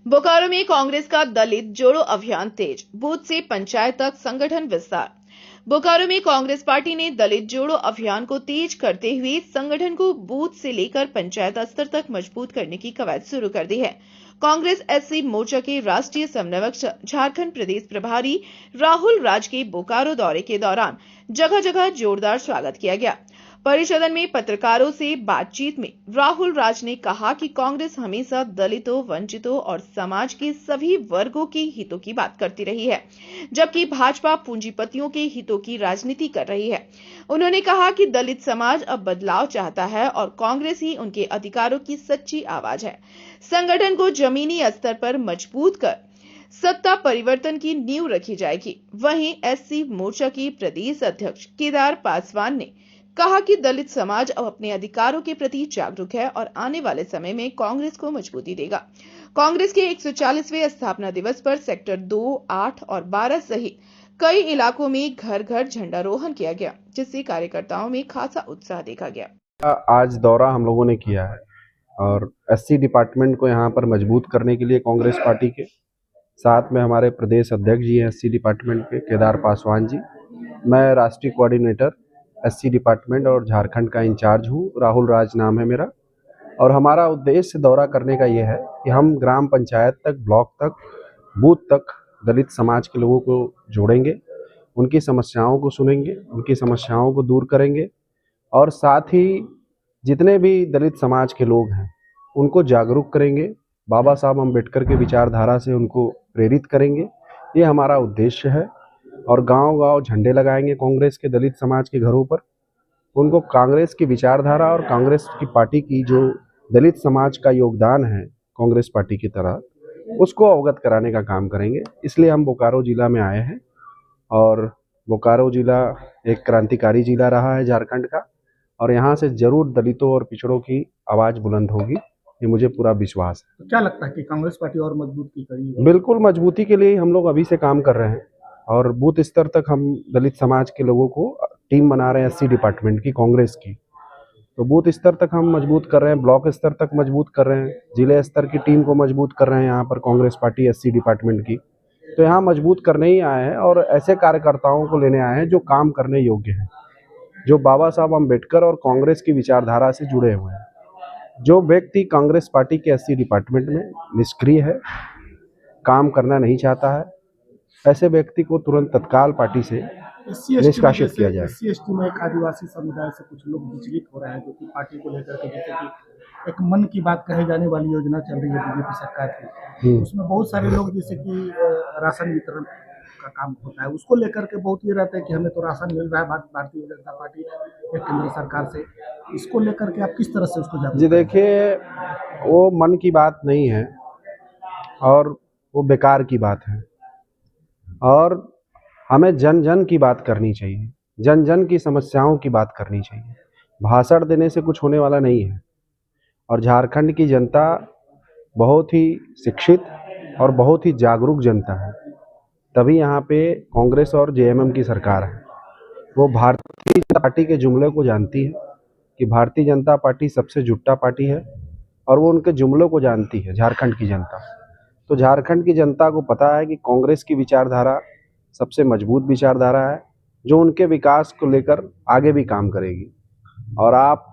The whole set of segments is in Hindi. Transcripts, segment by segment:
बोकारो में कांग्रेस का दलित जोड़ो अभियान तेज, बूथ से पंचायत तक संगठन विस्तार। बोकारो में कांग्रेस पार्टी ने दलित जोड़ो अभियान को तेज करते हुए संगठन को बूथ से लेकर पंचायत स्तर तक मजबूत करने की कवायद शुरू कर दी है। कांग्रेस एससी मोर्चा के राष्ट्रीय समन्वयक झारखंड प्रदेश प्रभारी राहुल राज के बोकारो दौरे के दौरान जगह जगह जोरदार स्वागत किया गया। परिषदन में पत्रकारों से बातचीत में राहुल राज ने कहा कि कांग्रेस हमेशा दलितों, वंचितों और समाज के सभी वर्गों के हितों की बात करती रही है, जबकि भाजपा पूंजीपतियों के हितों की राजनीति कर रही है। उन्होंने कहा कि दलित समाज अब बदलाव चाहता है और कांग्रेस ही उनके अधिकारों की सच्ची आवाज है। संगठन को जमीनी स्तर पर मजबूत कर सत्ता परिवर्तन की नींव रखी जाएगी। वहीं एससी मोर्चा के प्रदेश अध्यक्ष केदार पासवान ने कहा कि दलित समाज अब अपने अधिकारों के प्रति जागरूक है और आने वाले समय में कांग्रेस को मजबूती देगा। कांग्रेस के 140वें स्थापना दिवस पर सेक्टर 2, 8 और 12 सहित कई इलाकों में घर घर झंडारोहण किया गया, जिससे कार्यकर्ताओं में खासा उत्साह देखा गया। आज दौरा हम लोगों ने किया है और एससी डिपार्टमेंट को यहाँ पर मजबूत करने के लिए कांग्रेस पार्टी के साथ में हमारे प्रदेश अध्यक्ष जी हैं एससी डिपार्टमेंट के केदार पासवान जी, मैं राष्ट्रीय कोऑर्डिनेटर एससी डिपार्टमेंट और झारखंड का इंचार्ज हूँ, राहुल राज नाम है मेरा। और हमारा उद्देश्य दौरा करने का ये है कि हम ग्राम पंचायत तक, ब्लॉक तक, बूथ तक दलित समाज के लोगों को जोड़ेंगे, उनकी समस्याओं को सुनेंगे, उनकी समस्याओं को दूर करेंगे और साथ ही जितने भी दलित समाज के लोग हैं उनको जागरूक करेंगे, बाबा साहब अम्बेडकर के विचारधारा से उनको प्रेरित करेंगे। ये हमारा उद्देश्य है। और गांव-गांव झंडे लगाएंगे कांग्रेस के दलित समाज के घरों पर, उनको कांग्रेस की विचारधारा और कांग्रेस की पार्टी की जो दलित समाज का योगदान है कांग्रेस पार्टी की तरह, उसको अवगत कराने का काम करेंगे। इसलिए हम बोकारो जिला में आए हैं और बोकारो जिला एक क्रांतिकारी जिला रहा है झारखंड का और यहाँ से जरूर दलितों और पिछड़ों की आवाज़ बुलंद होगी, ये मुझे पूरा विश्वास है। तो क्या लगता है कि कांग्रेस पार्टी और मजबूत की करेगी? बिल्कुल मजबूती के लिए हम लोग अभी से काम कर रहे हैं और बूथ स्तर तक हम दलित समाज के लोगों को टीम बना रहे हैं एससी डिपार्टमेंट की, कांग्रेस की। तो बूथ स्तर तक हम मजबूत कर रहे हैं, ब्लॉक स्तर तक मजबूत कर रहे हैं, जिले स्तर की टीम को मजबूत कर रहे हैं यहाँ पर कांग्रेस पार्टी एससी डिपार्टमेंट की। तो यहाँ मजबूत करने ही आए हैं और ऐसे कार्यकर्ताओं को लेने आए हैं जो काम करने योग्य हैं, जो बाबा साहब अम्बेडकर और कांग्रेस की विचारधारा से जुड़े हुए हैं। जो व्यक्ति कांग्रेस पार्टी के एससी डिपार्टमेंट में निष्क्रिय है, काम करना नहीं चाहता है, ऐसे व्यक्ति को तुरंत तत्काल पार्टी से निष्कासित किया जाए। SC/ST में एक आदिवासी समुदाय से कुछ लोग विचलित हो रहे हैं, जो कि पार्टी को लेकर के, जैसे कि एक मन की बात कही जाने वाली योजना चल रही है बीजेपी सरकार की, उसमें बहुत सारे लोग जैसे कि राशन वितरण का काम होता है, उसको लेकर के बहुत ये रहता है कि हमें तो राशन मिल रहा है भारतीय जनता पार्टी केंद्र सरकार से, इसको लेकर के आप किस तरह से उसको जी देखिए, वो मन की बात नहीं है और वो बेकार की बात है और हमें जन जन की बात करनी चाहिए, जन जन की समस्याओं की बात करनी चाहिए। भाषण देने से कुछ होने वाला नहीं है और झारखंड की जनता बहुत ही शिक्षित और बहुत ही जागरूक जनता है, तभी यहाँ पे कांग्रेस और जेएमएम की सरकार है। वो भारतीय जनता पार्टी के जुमले को जानती है कि भारतीय जनता पार्टी सबसे झुट्टा पार्टी है और वो उनके जुमलों को जानती है झारखंड की जनता। तो झारखंड की जनता को पता है कि कांग्रेस की विचारधारा सबसे मजबूत विचारधारा है, जो उनके विकास को लेकर आगे भी काम करेगी। और आप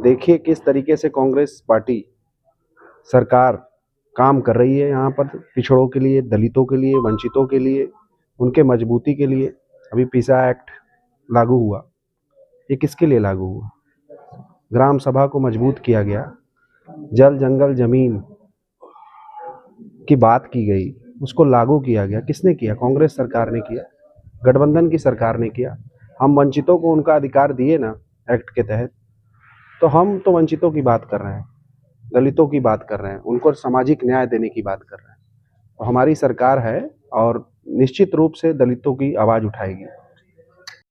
देखिए किस तरीके से कांग्रेस पार्टी सरकार काम कर रही है यहाँ पर पिछड़ों के लिए, दलितों के लिए, वंचितों के लिए, उनके मजबूती के लिए। अभी पीसा एक्ट लागू हुआ, ये किसके लिए लागू हुआ? ग्राम सभा को मजबूत किया गया, जल जंगल जमीन की बात की गई, उसको लागू किया गया। किसने किया? कांग्रेस सरकार ने किया, गठबंधन की सरकार ने किया। हम वंचितों को उनका अधिकार दिए ना एक्ट के तहत, तो हम तो वंचितों की बात कर रहे हैं, दलितों की बात कर रहे हैं, उनको सामाजिक न्याय देने की बात कर रहे हैं। तो हमारी सरकार है और निश्चित रूप से दलितों की आवाज़ उठाएगी।